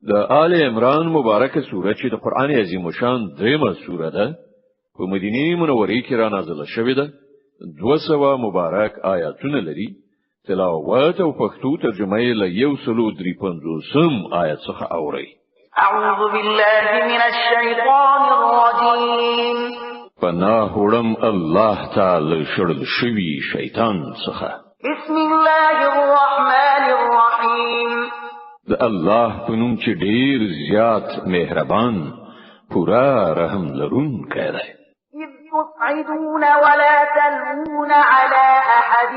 د آل عمران مبارکه سوره چې د قران عظیم شان دریمه سوره ده په مدینه منوره کې را نازله شوې ده 200 مبارک آیاتونه لري تلاوت او پښتو ترجمه یې له 153 آیت څخه اوري اعوذ بالله من الشیطان الرجیم پناه وړم الله تعالی شړل شوی شیطان څخه بسم الله الرحمن الرحیم د الله په نوم چې ډیر زیات مهربان پورا رحم لرونکی دی إذ تصعدون ولا تلوون على أحد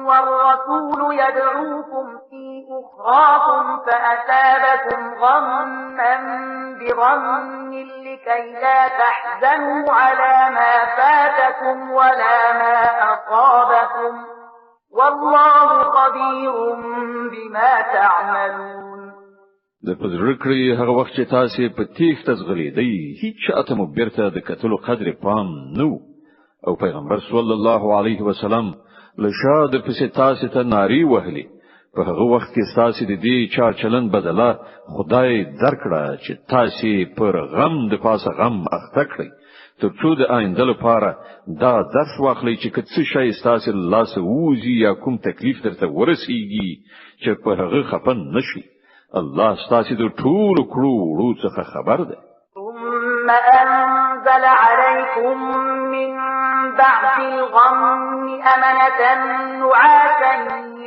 والرسول يدعوكم في أخراكم فأثابكم غما بغم لكي لا تحزنوا على ما فاتكم ولا ما أصابكم والله خبير بما تعملون د پزړکړی هغه وخت چې تاسو په تیښت ځغلیدئ هیڅ اتمو بیرته د کتلو قدر پام نو او پیغمبر صلی الله علیه وسلم له شاده پسې تاسو ته ناری وهلی په هغه وخت کې تاسو د دې چار چلن بدله خدای درکړه چې تاسو پر غم د پاسه غم اخته کړئ ترڅو د آینده لپاره دا درس واخلئ چې کڅ شي تاسو لاس ووزي یا کوم تکلیف درته ورسیږي چې په هغه خپن نشي الله ستاسو د ټول کړو څخه خبر ده ثم انزل عليكم من بعد الغم أمنة نعاسا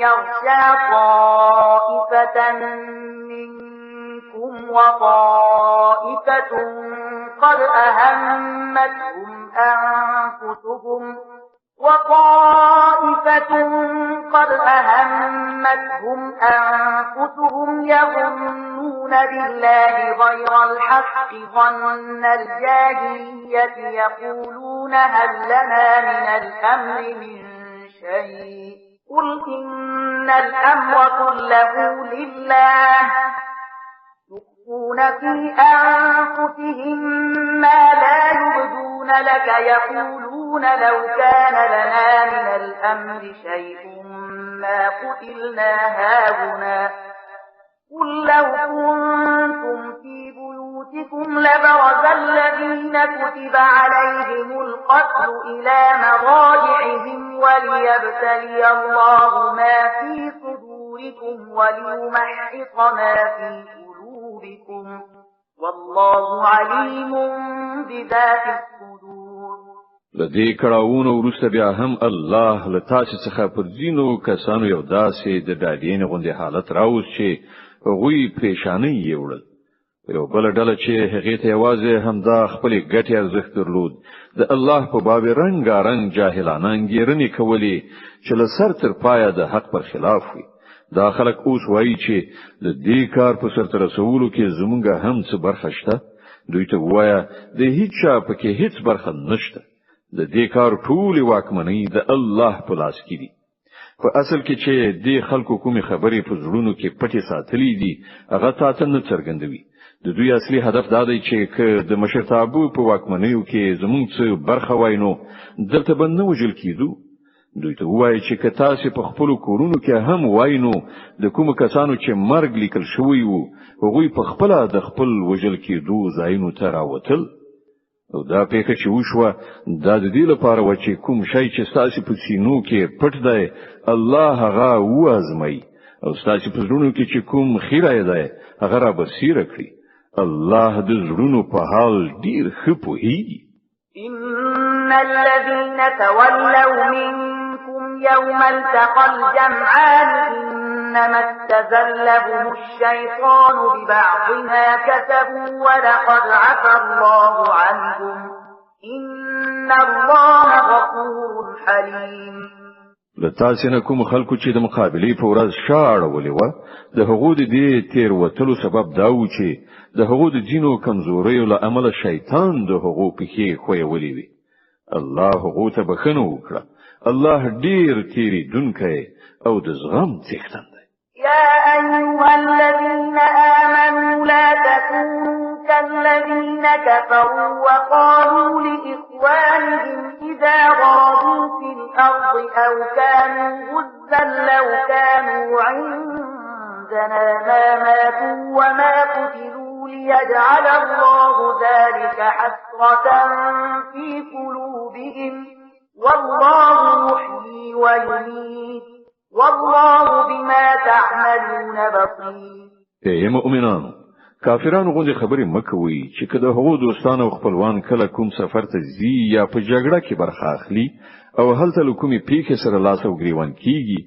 يغشى طائفة منكم وطائفة قد أهمتهم أنفسهم يظنون بالله غير الحق ظن الجاهلية يقولون هل لنا من الأمر من شيء قل إن الأمر كله لله يخفون في أنفسهم ما لا يبدون لك يقولون لو كان لنا من الأمر شيء ما قتلنا هاهنا قل لو كنتم في بيوتكم لبرز الذين كتب عليهم القتل إلى مضاجعهم وليبتلي الله ما في صدوركم وليمحص ما في قلوبكم والله عليم بذات الصدور لدې کړهونه ورسته بیا هم الله له تاسو څخه پر دینو کسانو یو داسې د دادین غوندې حالت راوست چې غوی پریشانی یې وړل یو بل ډله چې هغه ته یوازې همدا خپل ګټي ارزښت درلود د الله په باب رنگارنګ جاهلانه انګیرنې کولې چې له سر تر پایه د حق پر خلاف وي دا خلک اوس وایي چې د دې کار په سر تر رسولو کې زمونږ هم څه برخه شته دوی ته وایا د هیڅ پکې هیڅ برخه نشته د دې کار ټول واکمنۍ د الله په لاس کې دي په اصل کې چې د خلکو کومې خبرې په زړونو کې پټې ساتلې دي هغه تاسو نه څرګندوي د دوی اصلي هدف دا دی چې د مشرتابو په واکمنۍ کې زموږ څه برخه وایو دلته به نه وجل کیدو دوی ته وایي چې تاسو په خپل کورونو کې هم وایو د کوم کسانو چې مرګ لیکل شوی وو هغه په خپل د خپل وجل کېدو ځایونو ته راوتل او دا پیښه چې وشوه دا د دې لپاره و چې کوم شی چې تاسو په سینو کې پټ دی الله هغه وازمای او تاسو په زړونو کې چې کوم خیره دی هغه را بصیره کړی الله د زړونو په حال ډیر ښه پوهیږي ان الذين تولوا منكم يوم التقى الجمعان إنما استزلهم الشيطان ببعض ما كسبوا ولقد عفى الله عنهم إن الله غفور حليم لتاسنه کوم خلکو چې د مقابلې په ورځ شاړه ولې و د هغو د دې تیر وتلو سبب دا و چې د هغو د دینو کمزوري له عمل شیطان د هغو په کې خوې ولې وي الله هغو ته بخنه وکړه الله ډیر تیری دونکي او د زغم څښتن يا أيها الذين آمنوا لا تكونوا كالذين كفروا وقالوا لإخوانهم إذا ضربوا في الأرض أو كانوا غزا لو كانوا عند عندنا ما ماتوا وما قتلوا ليجعل الله ذلك حسرة في قلوبهم والله يحيي ويميت والله بما تعملون بصير. ای مؤمنانو، کافرانو غوندې خبرې مکوئ چې کله هغو دوستان او خپلوان کله کوم سفر ته ځي یا په جګړه کې برخه اخلي او هلته له کومې پیښې سره لاس او ګریوان کیږي،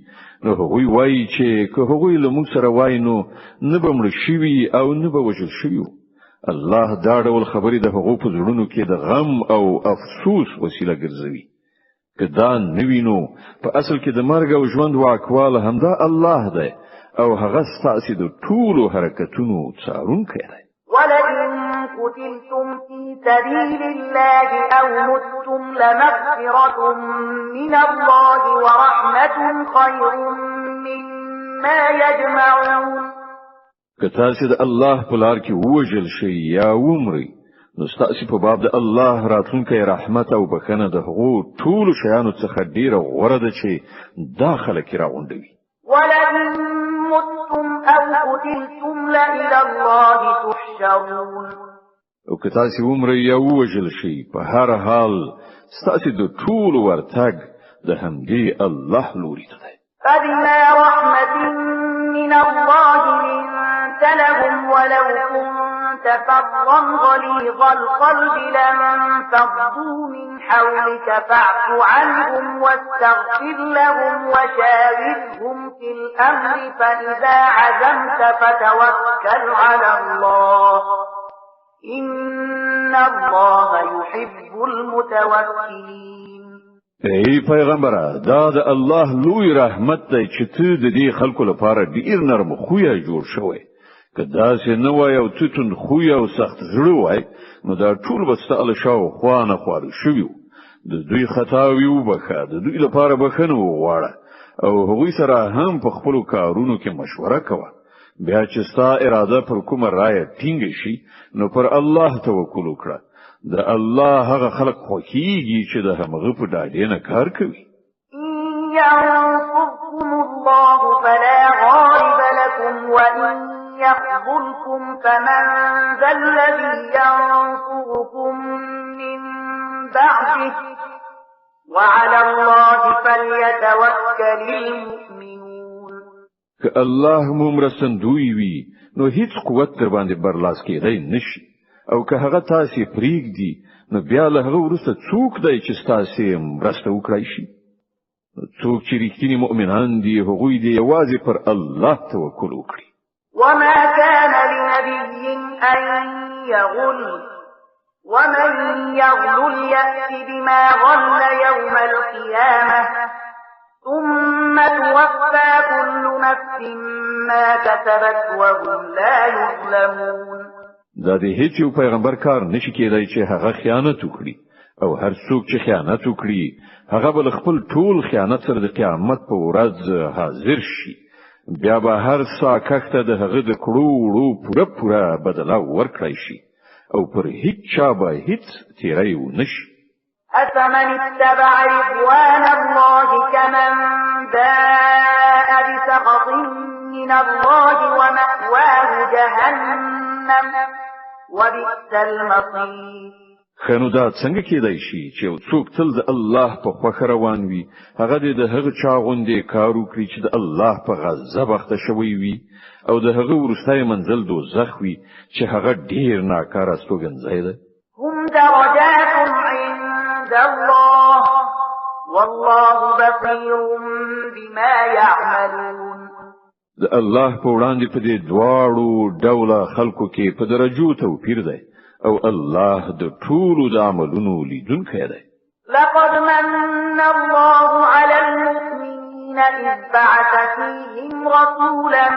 نو هغوی وایي چې که هغوی له موږ سره وای نو نه به مړ شوي او نه به وژل شوي. الله دا ډول خبرې د هغو په زړونو کې د غم او افسوس وسیله ګرځوي. که دا نوی نو په اصل کې د مرګ او ژوند واکواله همدا الله دی او هغه ستاسو د ټولو حرکتونو څارونکی دی. ولئن قتلتم في سبيل الله أو متم لمغفرة من الله ورحمة خير مما يجمعون. که تاسو د الله په لار کې وژل شئ یا ومرئ، نو ستاسو په باب د الله راتلونکی رحمت او بخښنه د هغو ټولو شیانو څخه ډیره غوره ده چې دا خلک راغونډوي. ولئن متم أو قتلتم لإلى الله تحشرون. او که تاسو ومرئ یا وژل شئ، په هر حال ستاسو د ټولو ورتګ د همدې الله لوري ته دی. فبما رحمة من الله لنت لهم ولو كنت فظا غليظ القلب لانفضوا من حولك فاعف عنهم واستغفر لهم وشاورهم في الأمر فإذا عزمت فتوكل على الله إن الله يحب المتوكلين. ای پیغمبره، دا د الله لوی رحمت دی چې ته د دې خلکو لپاره ډیر نرم خویا جوړ شوی. که داسې نه وای او ته تند خویا او سخت زړه وای، نو دا ټول به ستاسو شاو خوانه خواري شوی. د دوی خطاوي وبخه، د دوی لپاره بخښنه وغواړه او هغوی سره هم په خپل کارونو کې مشوره کوه. بیا چې ستا اراده پر کومه رایه ټینګ شي، نو پر الله توکل وکړه. د الله هغه خلق خوکیږي چې د همغه په ډاډه نه کار کوي. ينصركم الله فلا غالب لكم وإن يخذلكم فمن ذا الذي ينصركم من بعده وعلى الله فليتوكل المؤمنون. که الله مو مرستندوی وي، نو هیڅ قوت در باندې برلاس کېدای نشي. او که هغه تاسو پریږدي، نو بیا له هغه وروسته څوک دی چې تاسو مرسته وکړای شي؟ څوک چې رښتینی مؤمنان دي، هغوی دې یوازې پر الله توکل وکړي. وما كان لنبي أن يغل ومن يغل يأت بما غل يوم القيامة ثم توفى كل نفس ما كسبت وهم لا يظلمون. دا د هیڅ یو پیغمبر کار نشي کېدای چې هغه خیانت وکړي، او هر څوک چې خیانت وکړي هغه بل خپل ټول خیانت سره د قیامت په ورځ حاضر شي. بیا به هر څا کښته د هغه د کړو وړو پوره بدله ورکړای شي او پر هیڅ چا به هیڅ تیری ونشي. أفمن اتبع رضوان الله كمن باء بسخط من الله ومأواه جهنم وبئس المصير. خنو دا څنګه کېدای شي چې یو څوک تل د الله په خوښه روان وي، هغه د هغه چا غوندې کار وکړي چې د الله په غضب اخته شوی وي، او د هغه وروستی منزل دوزخ وي چې هغه ډیر ناکاره استوګنځای ده. هم درجات عند الله والله بصير بما يعملون. د الله په وړاندې په دې دواړو ډوله خلکو کې په درجو توپیر دی، او الله د ټولو د عملونو لیدونکی دی. لقد من الله على المؤمنين إذ بعث فيهم رسولا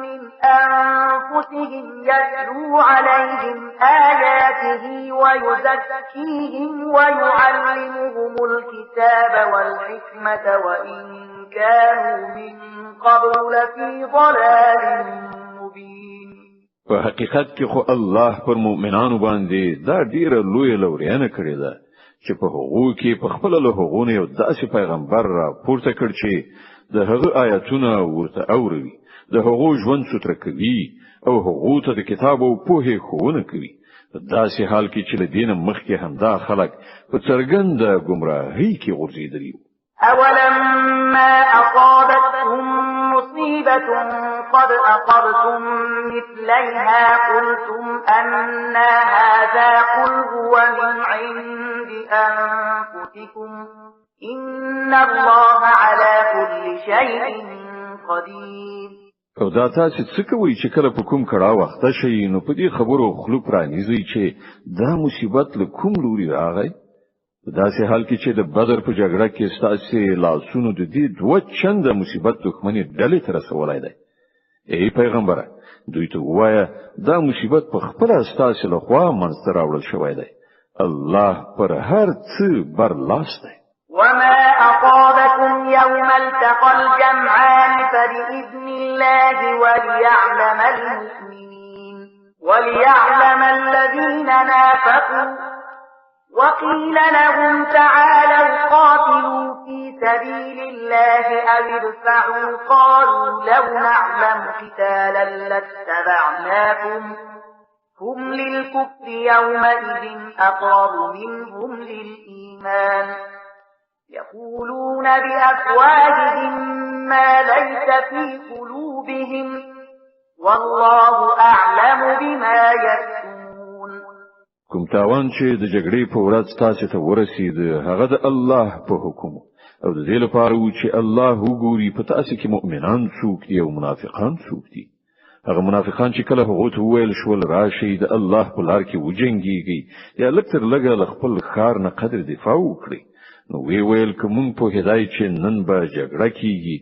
من أنفسهم يتلو عليهم آياته ويزكيهم ويعلمهم الكتاب والحكمة وإن كانوا من قبل لفي ضلال مبين. په حقیقت کې خو الله پر مؤمنانو باندې دا ډیره لوی لورینه کړې ده چې په هغو کې په خپل له هغو نه یو داسې پیغمبر را پورته کړ چې د هغه آیاتونه ورته اوروي، د هغو ژوند ستر کوي او هغو ته د کتاب او پوهې ښوونه کوي داسې حال کې چې له دینه مخکې همدا خلک په څرګنده ګمراهۍ کې غورځېدلي وو أولما أصابتهم مصيبة قد أصبتم مثليها قلتم أن هذا قل هو من عند أنفسكم إن الله على كل شيء قدير او دا تاسو څه کوئ چې کله په کوم کړه وخت شي نو په دې خبرو خلو پرانیزي چې دا مصیبت له کوم لوري راغی داسې حال کې چې د بدر په جګړه کې ستاسو لاسونو د دې دوه چنده مصیبت دښمنی ډلې تر رسولای دی ای پیغمبره دوی ته وایه دا مصیبت په خپل ستاسو له خوا منځته راوړل شوی دی الله پر هر څه برلاس دی وما أصابكم يوم التقى الجمعان فبإذن الله وليعلم الذين نافقوا وقيل لهم تعالوا قاتلوا في سبيل الله أو ادفعوا قالوا لو نعلم قتالا لاتبعناكم هم للكفر يومئذ أقرب منهم للإيمان يقولون بأفواههم ما ليس في قلوبهم والله أعلم بما يكتمون کوم تاوان چې د جګړې په ورځ تاسو ته ورسید هغه د الله په حکم او د دې لپاره چې الله وګوري په تاسو کې مؤمنان څوک دي او منافقان څوک دي هغه منافقان چې کله هغه ته ویل شول راشي د الله په لار کې وجنګيږي یا لکتر لګه خپل خار نه قدر دفاع وکړي نو ویل کوم په هدايه چې نن به جګړه کیږي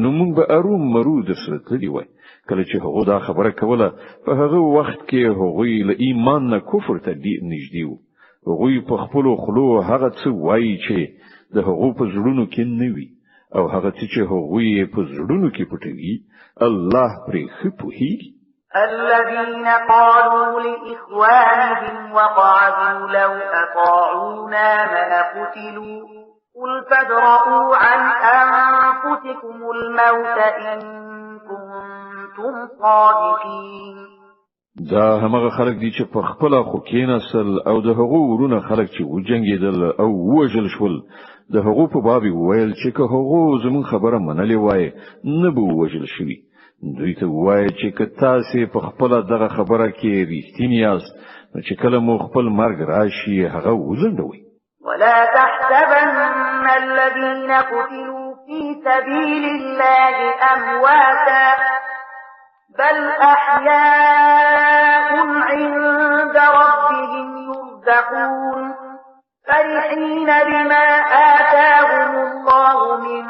نو موږ به اروم مرو د سرتلی وای کله چې هغه دا خبره کوله په هغه وخت کې هغه له ایمان نه کفر ته نږدې وو هغه په خپل خلو هغه څه وایي چې د هغه په زړونو کې نه وي او هغه چې هغه په زړونو کې پټوي الله پرې خپوهیږي الذين قالوا لإخوانهم وقعدوا لو أطاعونا ما قتلوا قل فادرءوا عن أنفسكم الموت إن كنتم صادقين دا همغه خلک دي چې په خپل خو کېناسل او د هغو ورونه خلک چې وجنګیدل او وژل شول د هغو په باب ویل چې که هغو زمون خبره منلې وای نه به وژل شي دوی ته وای چې که تاسو په خپل دغه خبره کې ریښتینی یاست چې کله مو خپل مرګ راشي هغه وزندوي ولا تحسبن الذين قتلوا في سبيل الله أمواتا بل أحياء عند ربهم يرزقون فرحين بما آتاهم الله من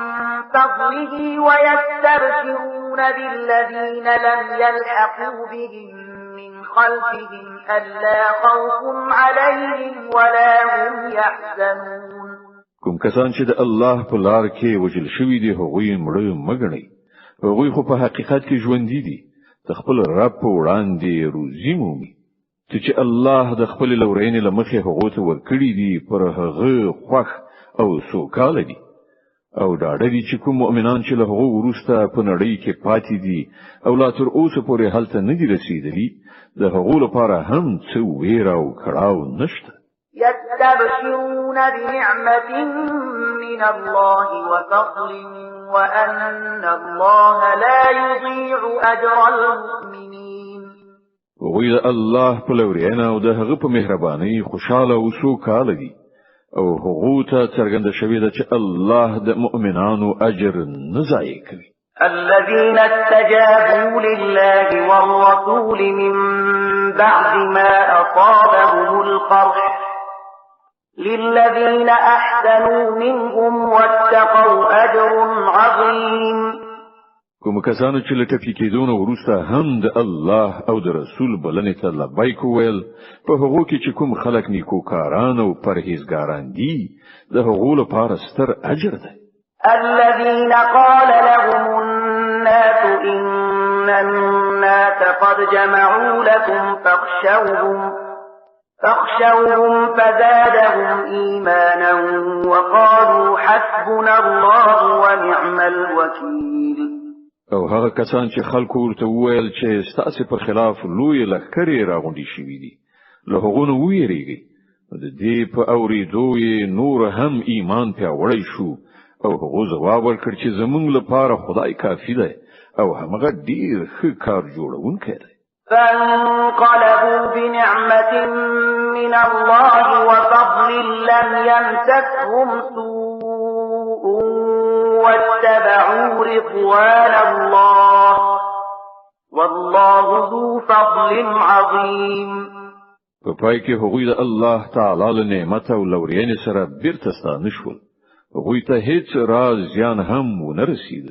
فضله ويستبشرون بالذين لم يلحقوا بهم من خلفهم ألا خوف عليهم ولا هم يحزنون کوم کسان چې د الله په لار کې وجل شوی دي هغوی مړ مګنی هغوی خو په حقیقت کې ژوند دي د خپل رب په وړاندې روزي مومي چې الله د خپل لورین لمخې هغه ته ورکړي دي پر هغه خوښ او سوکاله دي او دا ډېری چې کوم مؤمنان چې له هغه ورسته په نړۍ کې پاتې دي او لا تر اوسه پورې هلته نه دي رسیدلي د هغه لپاره هم څه ویره او کړهو نشته يستبشرون بنعمة من الله وفضل وأن الله لا يضيع أجر المؤمنين وغوی د الله په لورینه او د هغه په مهرباني خوشاله او سوکاله دي او هغه ته څرګنده شوی ده چې الله د مؤمنانو اجر نه ضایع کوي الذين استجابوا لله والرسول من بعد ما أصابهم القرح للذين أحسنوا منهم واتقوا أجر عظيم کوم کسانو چې لټفي کېدون وروسته هم د الله او د رسول بلنې ته لبیک ویل په هغه کې چې کوم خلک نیکوکاران او پرهیزګاران دي د هغو لپاره ستر اجر دی الذين قال لهم الناس إن الناس قد جمعوا لكم فاخشوهم فزادهم إيمانا وقالوا حسبنا الله ونعم الوكيل او هغه کسان چې خلکو ورته وویل چې ستاسو پر خلاف لوی لښکرې راغونډې شوې دي له هغو نه ویریږي د دې په اورېدو یې نور هم ایمان پیاوړی شو او هغه ځواب ورکړ چې زمونږ لپاره خدای کافی دی او هغه ډیر ښه کار جوړونکی دی. فانقلبوا بنعمة من الله وفضل لم يمسسهم سوء واتبعوا رضوان الله والله ذو فضل عظيم. په پای کې هغوی د الله تعالی له نعمت او لورینې سره بیرته ستانه شول. هغوی ته هیڅ راز زیان هم ونه رسید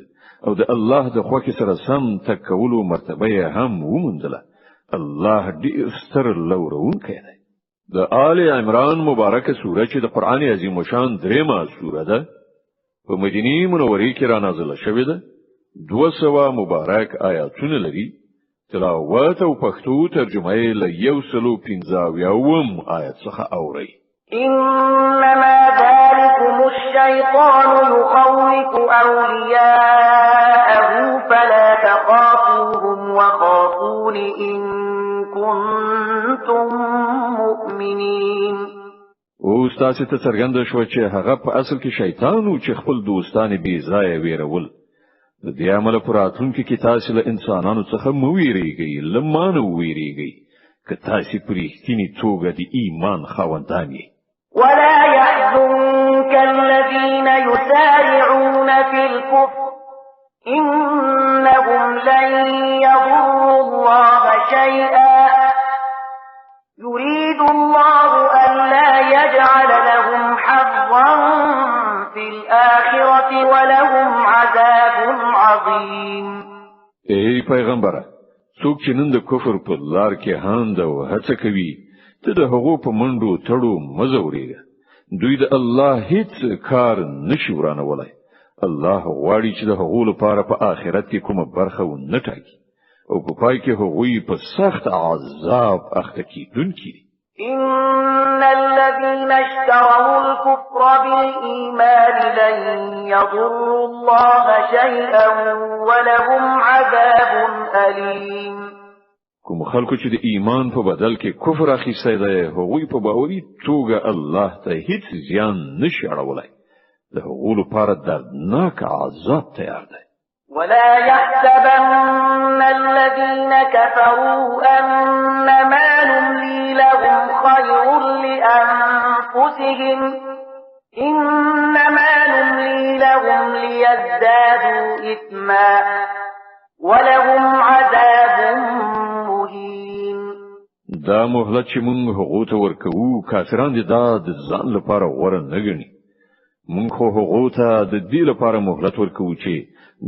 او د الله د خوښۍ سره سم تکولو مرتبه هم وموندله. الله ډیر ستر لورونکی دی. د آل عمران مبارکه سوره چې د قران عظیم شان دریمه سوره ده په مدینه منوره کې را نازله شوې ده. 200 مبارک آیاتونه لري. تلاوت او پښتو ترجمه یې له 115 آیت څخه اوري. إنما ذلكم الشيطان يخوف أولياءه فلا تخافوهم وخافون إن كنتم مؤمنين. او تاسو ته څرګنده شو چې هغه په اصل کې شیطان او چې خپل دوستان بي ځای ویرول. د دې عمل پر راتلونکي کې تاسو له انسانانو څخه مو ویریږئ لمانه ویریږئ که تاسو په رښتینی توګه د ایمان خاوندان یې. ولا يحزنك الذين يسارعون في الكفر إنهم لن يضروا الله شيئا يريد الله أن لا يجعل لهم حظا في الآخرة ولهم عذاب عظيم. ای پیغمبره څوک چې نن د کفر په لار کې هاند او هڅه کوي ته د هغو په منډو تړو مزوريږه. دوی د الله هیڅ کار نشي ورانولای. الله غواړي چې د هغو لپاره په آخرت کې کومه برخه ونه ټاکي او په پای کې هغوی په سخت عذاب اخته کیدونکي دي. إن الذين اشتروا الكفر بالإيمان لن يضروا الله شيئا ولهم عذاب أليم. کوم خلکو چې د ایمان په بدل کې کفر اخیستی دی هغوی په باوري توګه الله ته هیڅ زیان نشي اړولای. د هغو لپاره دردناک عذاب تیار دی. ولا يحسبن الذين كفروا أنما نملي لهم خير لأنفسهم إنما نملي لهم ليزدادوا إثما ولهم عذاب مهين. دا مهلت چې موږ هغو ته ورکوو کافران دي دا د ځان لپاره غوره نه ګڼي. موږ خو هغو ته د دې لپاره مهلت ورکوو چې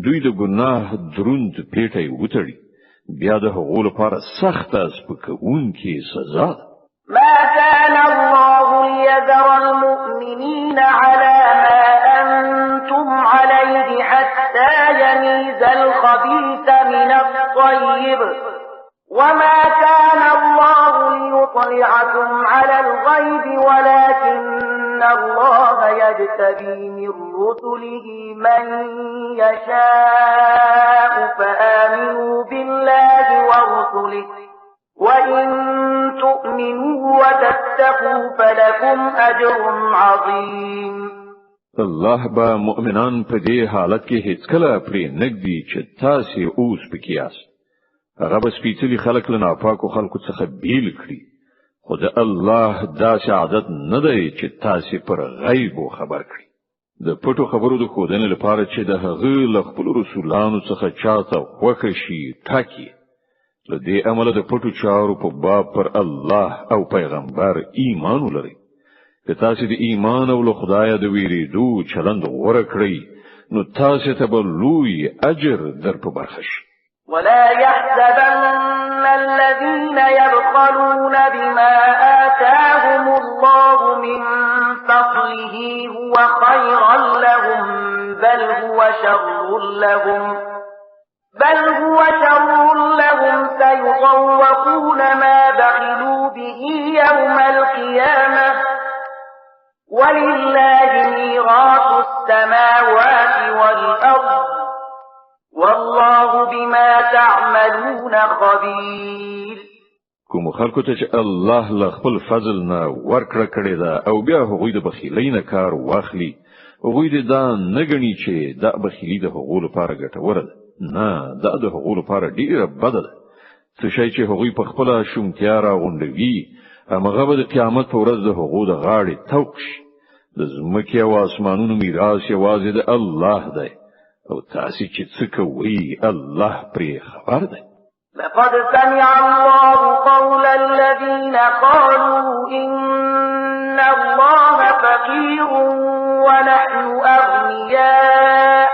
دوی د ګناه دروند پیټي وتړي. بیا د هغو لپاره سخت سپکونکې سزا ده. ما كان الله ليذر المؤمنين على ما أنتم عليه حتى يميز الخبيث من الطيب وما كان الله ليطلعكم على الغيب ولكن الله يجتبي من رسله من يشاء فآمنوا بالله ورسله وإن تؤمنوا وتتقوا فلكم أجر عظيم. الله با مؤمنان په دې حالت کې هیڅ کله پرې نګدي چې تاسو اوس پکې یاست. هغه به سپېڅلي خلک له ناپاکو خلکو څخه بیل کړي. خو د الله داسې عادت نه دی چې تاسو پر غیب خبر کړي. د پټو خبرو د ښودنې لپاره چې د هغه له خپل رسولانو څخه چاته خوښه شي ټاکي. له دې عمله د پټو چارو په باب پر الله او پیغمبر ایمان ولرئ. که تاسو د ایمان او له خدای د ویریدو چلند غوره کړئ نو تاسو ته به لوی اجر در په برخه شي. ولا يحسبن الذين يبخلون بما آتاهم الله من فضله هو خيرا لهم بل هو شر لهم سيطوقون ما بخلوا به يوم القيامة ولله ميراث السماوات والأرض والله تَعْمَلُونَ خَبِيرٌ کوم خلکو ته چې الله له خپل فضل نه ورکړه کړی دا او بیا هغوی د بخیلۍ نه کار واخلي هغوی دې دا نه ګڼي چې دا بخیلي د هغو لپاره ګټوره ده نه دا د هغو لپاره ډیره بده ده څه شی چې هغوی په خپله شومتیا راغونډوي همغه به د قیامت په ورځ د هغو د غاړې توق شي د ځمکې او اسمانونو میراث یوازې د الله دی او تاسو چې څه کوئ الله پرې خبر دی لقد سمع الله قول الذين قالوا إن الله فقير ونحن أغنياء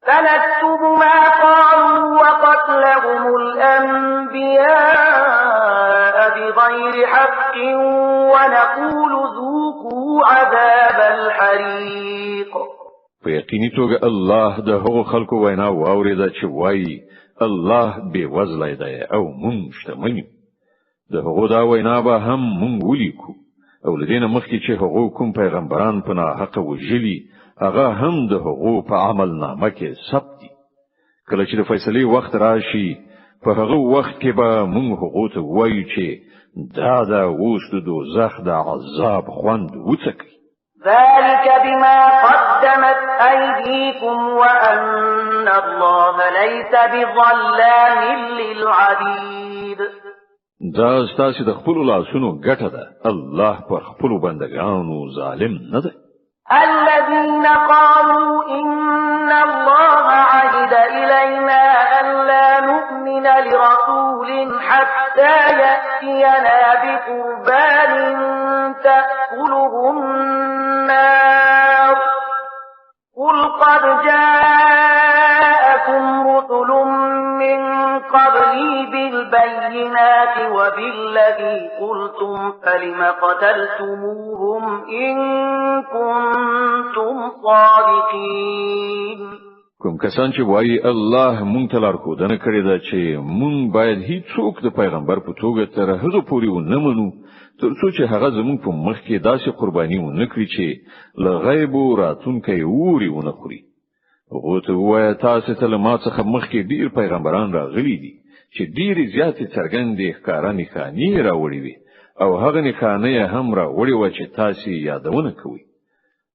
فنكتب ما قالوا وقتلهم الأنبياء بغير حق ونقول ذوقوا عذاب الحريق په یقیني توګه الله د هغو خلکو وینا واورېده چې وایي الله بے وزلای دی او مونږ شتمن یو د هغو دا وینا به هم مونږ ولیکو او لدينا مخکې چې هغو کوم پیغمبران په ناحق وژلي هغه هم د هغو په عمل نامه کې ثبت دي کله چې د فیصلې وخت راشي په هغه وخت کې به مونږ هغو ته وایو چې دا د اوس د دوزخ د عذاب خوند وڅکي ذلك بما قدمت أيديكم وأن الله ليس بظلام للعبيد دا ستاسو د خپل لاسونو ګټه ده الله پر خپل بندگانو ظالم نه ده الذين قالوا إن الله عهد إلينا ألا نؤمن لرسول حتى يأتينا بقربان تأكله النار قل قد جاءكم رسل من قبلي بالبينات وبالذي قلتم فلم قتلتموهم إن كنتم صادقين کوم کسان چې وایي الله مونږ ته لارښودنه کړې ده چې مونږ باید هیڅوک د پیغمبر په توګه تر هغه پورې ونه منو تر څو چې هغه زموږ په مخ کې داسې قرباني ونه کړي چې له غیب راتونکي اوري ونه خوري هغه ته وایي تاسو ته له ما څخه مخکې ډیر پیغمبران راغلي دي چې ډیرې زیاتې څرګندې ښکارانې خاني راوړي وي او هغه نه خانه هم راوړي و چې تاسو یادونه کوي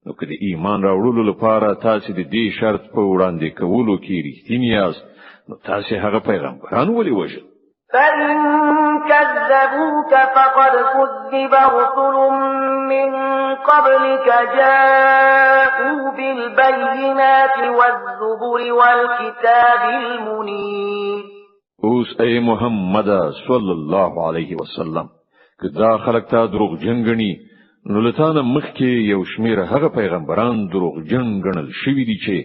نو که د ایمان راوړلو لپاره تاسو د دې شرط په وړاندې کولو کې رښتینی یاست نو تاسو هغه پیغمبران ولې وژل فإن كذبوك فقد كذب رسل من قبلك جاءوا بالبينات والزبر والكتاب المنير اوس ای محمد صلی الله علیه وسلم که دا خلک ته دروغ جنګنی نو لتانه مخکې یو شمیر هغه پیغمبران دروغجن ګڼل شوی دي چې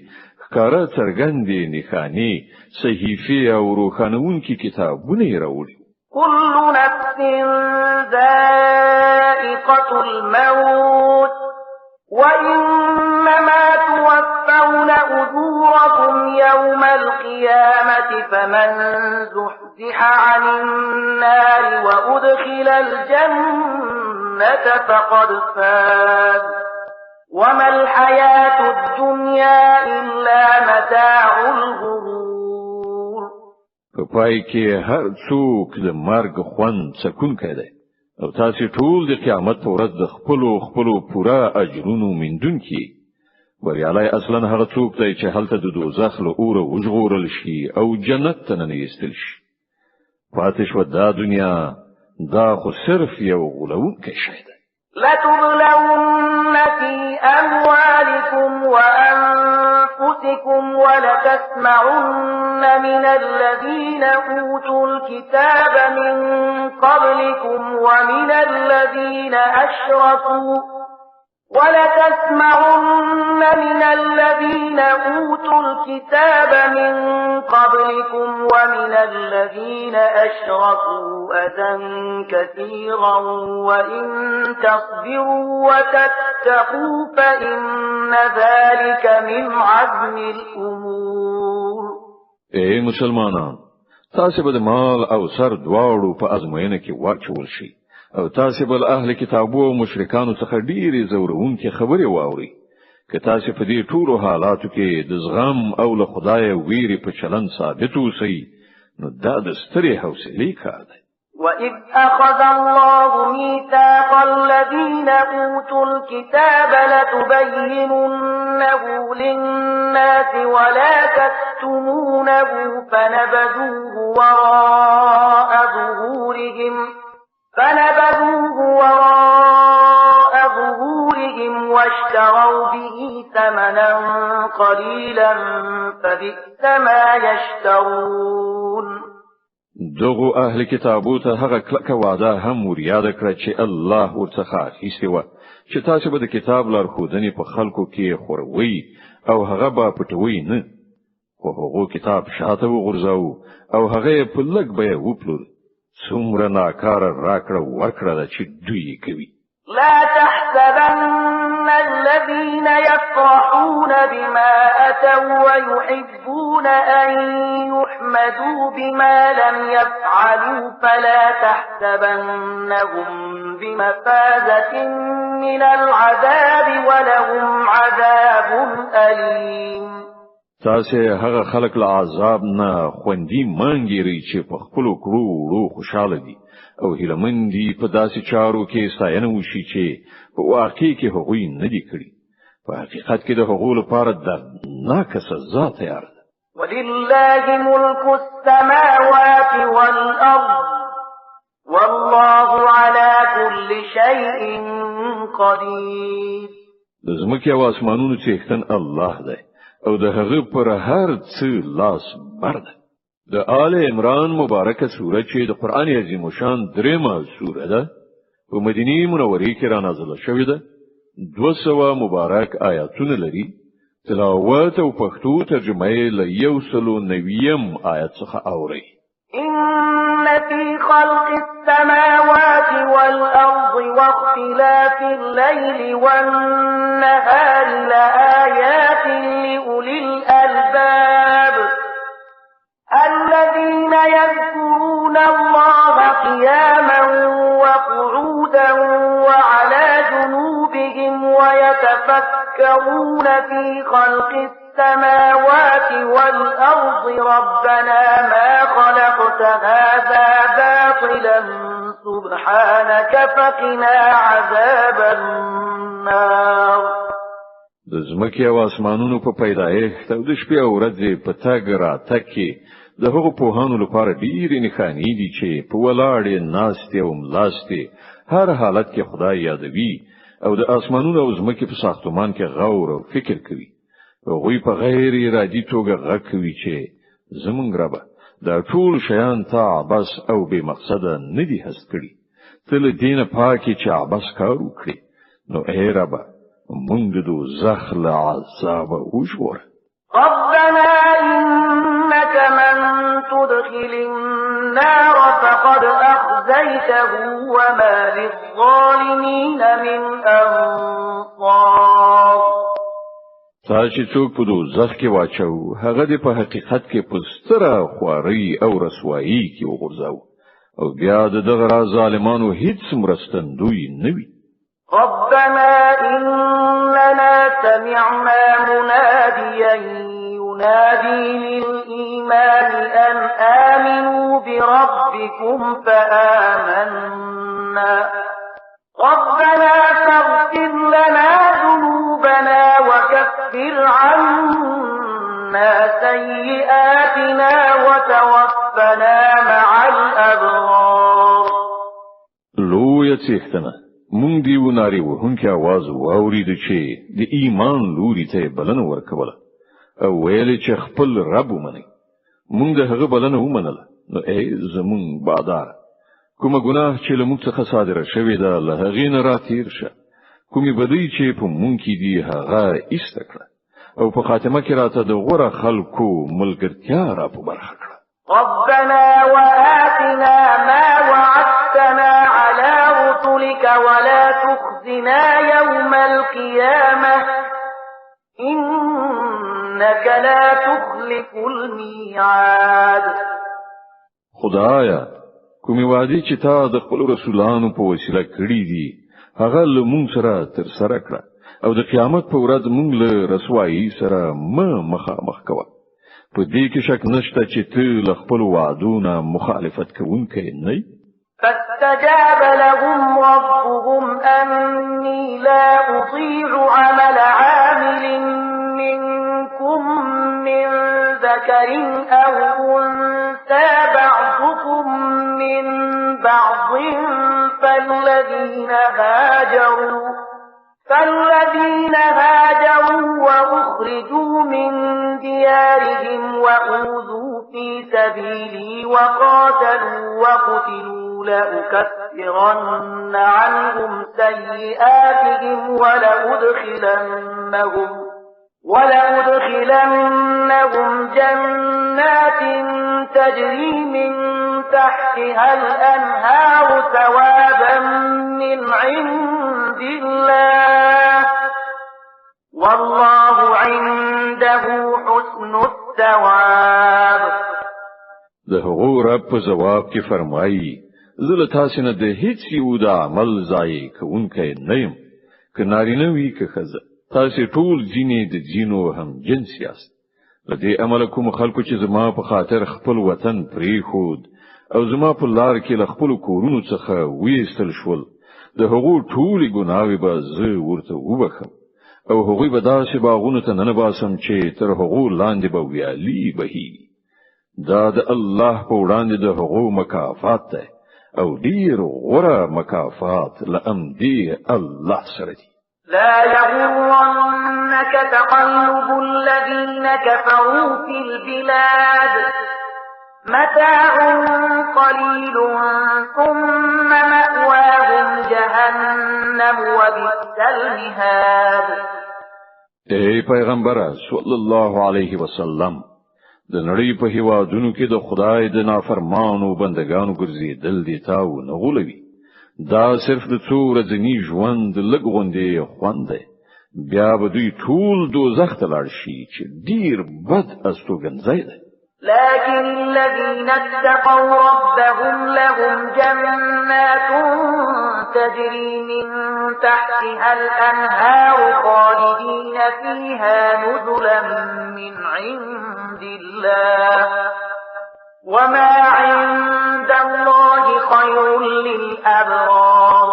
ښکارا څرګندې نښانې صحیفې او روښانونکي کتابونه یې راوړي كل نفس ذائقة الموت وإنما توفون أجوركم يوم القيامة فمن زحزح عن النار وأدخل الجنة فقد فاز وما الحياة الدنيا إلا متاع الغرور په پای کې هر څوک د مرګ خوند سکون کوي او تاسو ټول د قیامت په ورځ د خپل پورا اجرونو مندونکي بریالي اصلا هغه څوک دی چې هلته د دوزخ له اوره وژغورل شي او جنت ته نه ایستل شي پاتې شو دا دنیا دا خو صرف یو غولونکی شی دی لتبلون في أموالكم وأنفسكم ولتسمعن من الذين أوتوا الكتاب من قبلكم ومن الذين أشركوا ولتسمعن من الذين أوتوا الكتاب من قبلكم ومن الذين أشركوا أذى كثيرا وإن تصبروا وتتقوا فإن ذلك من عزم الأمور اے مسلمانان تاسو به مال او سر دواړو په ازموینه کې واچول شي او تاسو بل اهل کتابو او مشرکانو څخه ډیرې زورونکې خبرې واوري که تاسو په دې ټولو حالاتو کې د زغم او له خدای ویری په چلن ثابت اوسئ نو دا د سترې حوصلې کار دی. وَإِذْ أَخَذَ اللَّهُ مِيثَاقَ الَّذِينَ أُوتُوا الْكِتَابَ لَتُبَيِّنُنَّهُ لِلنَّاسِ وَلَا تَكْتُمُونَهُ فَنَبَذُوهُ وَرَاءَ ظُهُورِهِمْ وَاشْتَرَوْا بِهِ ثَمَنًا قَلِيلًا فَبِئْسَ مَا يَشْتَرُونَ. دغو اهل کتابو ته هغه کلکه وعده هم ور یاد کړه چې الله ورڅخه اخیستې وه چې تاسو به د کتاب لارښودنې په خلکو کې خوروي او هغه به پټوي نه، خو هغو کتاب شاته وغورځاوه او هغه یې په لږ بیه وپلور. څومره ناکاره راکړه ورکړه ده چې دوی یې کوي. لا تحسبن الذين يفرحون بما أتوا ويحبون أن يحمدوا بما لم يفعلوا فلا تحسبنهم بمفازة من العذاب ولهم عذاب أليم. تاسې هغه خلک له عذاب نه خوندي مانګيري چې په خپل کړو خوشاله دي او هیلمن دي په داسې چارو کې ستاینه وشي چې په واقع کې هغوی نه دي کړی. په حقیقت کې د هغو لپاره دردناکه سزا تیار ده. ولله ملك السماوات والأرض والله على كل شيء قدير. د ځمکې او اسمانونو څښتن الله دی او د هغه پر هر څه لاس بر ده. د آل عمران مبارکه سوره چې د قران عظیم شان درېمه سوره ده په مدینه منوره کې را نازله شوې ده. 200 مبارک آیاتونه لري. تلاوت او پښتو ترجمه یې له 190 آیت څخه اوري. إن في خلق السماوات والأرض واختلاف الليل والنهار لآيات لأولي الألباب الذين يذكرون الله قياما وقعودا وعلى جنوبهم ويتفكرون في خلق السماوات والأرض ربنا ما خلقت هذا باطلا سبحانك فقنا عذاب النار. د ځمکې او اسمانونو په پیدایښت او د شپې او ورځې په تګ راتګ کې د هغو پوهانو لپاره ډېرې نښانې دي چې په ولاړې ناستې او ملاستې هر حالت کې خدای یادوي او د اسمانونو او ځمکې په ساختمان کې غور او فکر کوي. هغوی په غیر ارادي توګه غږ کوي چې زمونږ ربه دا ټول شیان تا عباس او بې مقصده نه دي هست کړي. ته له دینه پاکې چې عباس کار وکړي. نو ای ربه مونږ د دوزخ له عذابه وژغوره. ربنا إنك من تدخل النار فقد أخزيته وما للظالمين من أنصار. تا چې څوک په دوزخ کې واچو هغه د په حقیقت کې په ستره خواري او رسوایی کې وغورځاو او بیا دغه ظالمانو هیڅ مرستندوی نه وي. ربنا إننا سمعنا مناديا ينادي للإيمان أن آمنوا بربكم فآمنا ربنا فاغفر لنا ذنوبنا وكفر عنا سيئاتنا وتوفنا مع الأبرار. لو یڅښتنه مونږ دیو ناری وهونکي आवाज واورید چې د ایمان لوري ته بلنه ورکوله او ویل چې خپل رب ومني. مونږ د هغه بلنه ومنله. نو ای زمون بادار کومه ګناه چې له موږ څخه صادره شوې ده له هغې نه راتیر شه. کومې بدۍ چې په مونږ کې دي هغه ایسته کړه او په خاتمه کې راته د غوره خلکو ملګرتیا را په برخه کړه. ربنا وآتنا ما وعدتنا على رسلك ولا تخزنا يوم القيامة إنك لا تخلف الميعاد. خدایا کومې وعده چې تا د خپل رسولانو په وسیله کړې دي هغه له مونږ سره تر سره کړه او د قیامت په ورځ مونږ له رسوایی سره مخامخ کوه. په دې کې شک نشته چې ته له خپل وعدونو مخالفت کوونکی نه. فاستجاب لهم ربهم أني لا أطيع عمل عامل منكم من ذكر أو أنثى بعضكم من بعض فالذين هاجروا وأخرجوا من ديارهم وأوذوا في سبيلي وقاتلوا وقتلوا لأكفرن عنهم سيئاتهم ولأدخلنهم جنات تجري من تحتها الأنهار ثوابا من عند الله والله عنده حسن الثواب. د هغو رب په جواب کې فرمایي زه له تاسو نه د هیڅ یو د عمل ځای کوونکی نه یم، که نارینه وي که ښځه، تاسو ټول ځینې د جینو هم جنس یاست. له دې امله کوم خلکو چې زما په خاطر خپل وطن پریښود او زما په لار کې له خپل کورونو څخه ویستل شول، د هغو ټولې ګناوې به زه ورته وبخم او هغوی به داسې باغونو ته ننباسم چې تر هغو لاندې به ویالې بهیږي. دا د الله په وړاندې د هغو مکافات ده او ډیر غوره مکافات لامدی الله سره دي. لا يغرنك تقلب الذين كفروا في البلاد متاع قليل ثم مأواهم جهنم وبئس المهاد. ای پیغمبر صلی الله علیه وسلم، د نړۍ په هیوادونو کې د خدای د نافرمانو بندگانو ګرځېدل دي تاو نه غولوي. دا صرف د څو ورځني ژوند لږ غوندې خوند دی، بیا به دوی ټول دوزخ ته لاړ شي چې ډیر بد استوګنځی دی. لكن الذين اتقوا ربهم لهم جنات تجري من تحتها الأنهار خالدين فيها نزلا من عند الله وما عند الله خير للأبرار.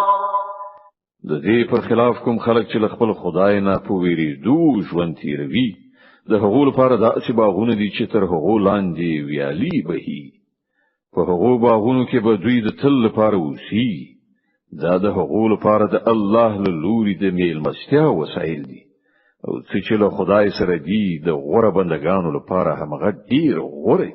د دې پر خلاف کوم خلک چې خپل خدای نه په ویریدو ژوند تیروي، د هغو لپاره داسې باغونه دي چې تر هغو لاندې ویالې بهي. په هغو باغونو کې به دوی د تل لپاره اوسي. دا د هغو لپاره د الله له لوري د میلمستیا وسایل دي او چې له خدای سره دي د غوره بندگانو لپاره همغه ډیر غوره.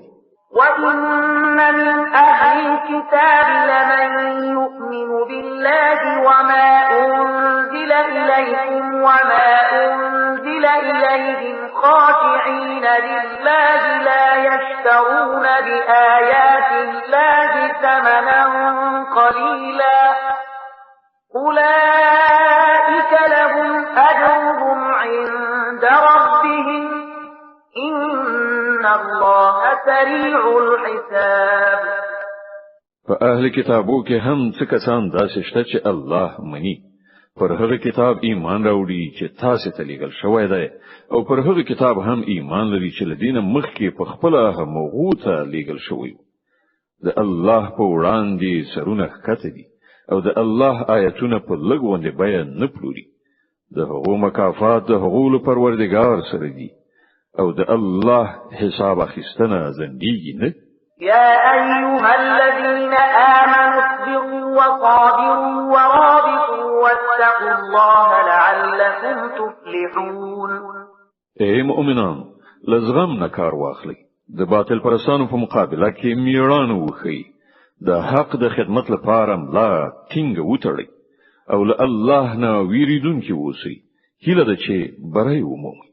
وَإِنَّ مِنْ أَهْلِ الْكِتَابِ لَمَنْ يُؤْمِنُ بِاللَّهِ وَمَا أُنْزِلَ إِلَيْكُمْ وَمَا أُنْزِلَ إِلَيْهِمْ خَاشِعِينَ لِلَّهِ لَا يَشْتَرُونَ بِآيَاتِ اللَّهِ ثَمَنًا قَلِيلًا أُولَئِكَ لَهُمْ أَجْرُهُمْ عِندَ رَبِّهِمْ إِنَّ اللَّهَ سَرِيعُ الْحِسَابِ. په اهل کتابو کې هم څه کسان داسې شته چې الله مني، پر هغه کتاب ایمان راوړي چې تاسو ته لیږل شوی دی او پر هغه کتاب هم ایمان لري چې لدینه مخکې په خپل هغه ته لیږل شوی. د الله په وړاندې سرونه ښکته دي او د الله آیتونه په لږ غونډه بیان نه پلوري. د هغو مکافات د هغو پروردگار سره دي او د الله حساب اخیستنه زندگی نه. يا أيها الذين آمنوا اصبروا وصابروا ورابطوا واتقوا الله لعلكم تفلحون. اے مؤمنان، لزغم نه کار واخلئ، د باطل پرستانو په مقابله کې میړانه وښیئ، د حق د خدمت لپاره ملا ټینګ وتړئ او له الله نه ویریدونکي اوسئ. هیله ده چې بری ومومئ.